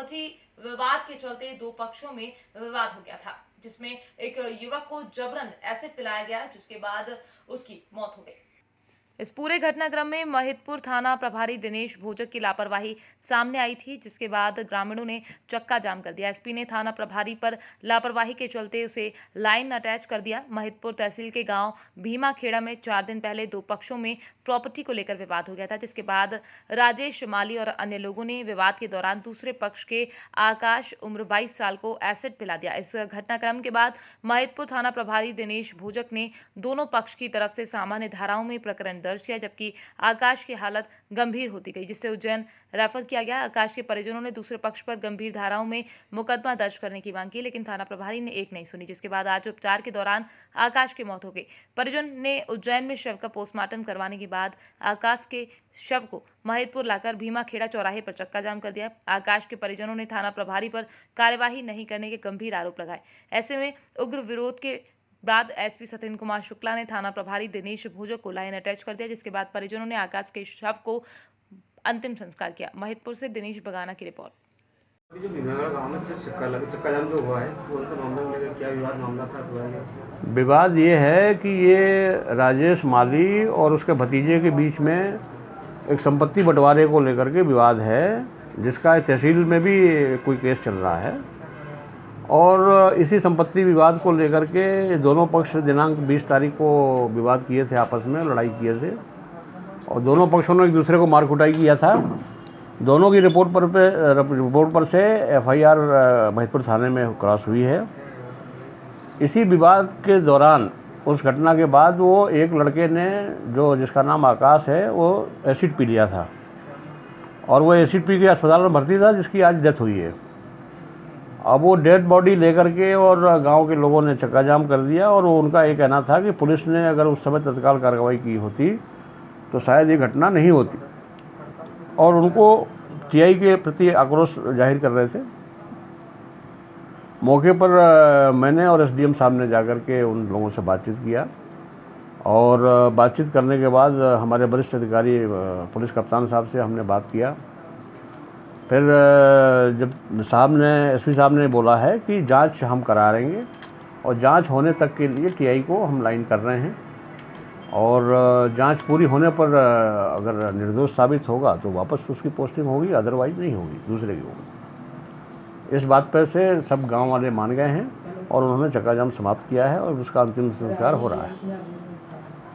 Property विवाद के चलते दो पक्षों में विवाद हो गया था, जिसमें एक युवक को जबरन एसिड पिलाया गया, जिसके बाद उसकी मौत हो गई। इस पूरे घटनाक्रम में महिदपुर थाना प्रभारी दिनेश भोजक की लापरवाही सामने आई थी, जिसके बाद ग्रामीणों ने चक्का जाम कर दिया। एसपी ने थाना प्रभारी पर लापरवाही के चलते उसे लाइन अटैच कर दिया। महिदपुर तहसील के गांव भीमा खेड़ा में 4 दिन पहले दो पक्षों में प्रॉपर्टी को लेकर विवाद हो गया था, जिसके बाद राजेश माली और अन्य लोगों ने विवाद के दौरान दूसरे पक्ष के आकाश उम्र 22 साल को एसिड पिला दिया। इस घटनाक्रम के बाद महिदपुर थाना प्रभारी दिनेश भोजक ने दोनों पक्ष की तरफ से सामान्य धाराओं में प्रकरण दर्ज किया, जबकि आकाश की हालत गंभीर होती गई, जिससे उज्जैन रेफर किया गया। आकाश के परिजनों ने दूसरे पक्ष पर गंभीर धाराओं में मुकदमा दर्ज करने की मांग की, लेकिन थाना प्रभारी ने एक नहीं सुनी, जिसके बाद आज उपचार के दौरान आकाश की मौत हो गई। परिजन ने उज्जैन में शव का पोस्टमार्टम करवाने के बाद आकाश के शव को महिदपुर लाकर भीमा खेड़ा चौराहे पर चक्का जाम कर दिया। आकाश के परिजनों ने थाना प्रभारी पर कार्यवाही नहीं करने के गंभीर आरोप लगाए। ऐसे में उग्र विरोध के बाद एसपी सत्येंद्र कुमार शुक्ला ने थाना प्रभारी दिनेश भोजक को लाइन अटैच कर दिया, जिसके बाद परिजनों ने आकाश के शव को अंतिम संस्कार किया। महिदपुर से दिनेश बगाना की रिपोर्ट। जो भीमागढ़ गांव में चक्का जाम जो हुआ है, कौन सा मामला लेकर क्या विवाद मामला था? विवाद ये है कि ये राजेश माली और उसके भतीजे के बीच में एक संपत्ति बंटवारे को लेकर के विवाद है, जिसका तहसील में भी कोई केस चल रहा है। और इसी संपत्ति विवाद को लेकर के दोनों पक्ष दिनांक 20 तारीख को विवाद किए थे, आपस में लड़ाई किए थे, और दोनों पक्षों ने एक दूसरे को मार कुटाई किया था। दोनों की रिपोर्ट पर से एफआईआर महिदपुर थाने में क्रॉस हुई है। इसी विवाद के दौरान उस घटना के बाद वो एक लड़के ने, जो जिसका नाम आकाश है, वो एसिड पी लिया था, और वो एसिड पी के अस्पताल में भर्ती था, जिसकी आज डेथ हुई है। अब वो डेड बॉडी लेकर के और गांव के लोगों ने चक्का जाम कर दिया, और उनका ये कहना था कि पुलिस ने अगर उस समय तत्काल कार्रवाई की होती तो शायद ये घटना नहीं होती, और उनको टीआई के प्रति आक्रोश जाहिर कर रहे थे। मौके पर मैंने और एसडीएम साहब ने जाकर के उन लोगों से बातचीत किया, और बातचीत करने के बाद हमारे वरिष्ठ अधिकारी पुलिस कप्तान साहब से हमने बात किया। फिर जब एसपी साहब ने बोला है कि जांच हम करा लेंगे, और जांच होने तक के लिए टीआई को हम लाइन कर रहे हैं, और जांच पूरी होने पर अगर निर्दोष साबित होगा तो वापस उसकी पोस्टिंग होगी, अदरवाइज नहीं होगी, दूसरे की होगी। इस बात पर से सब गांव वाले मान गए हैं, और उन्होंने चक्का जाम समाप्त किया है, और उसका अंतिम संस्कार हो रहा है।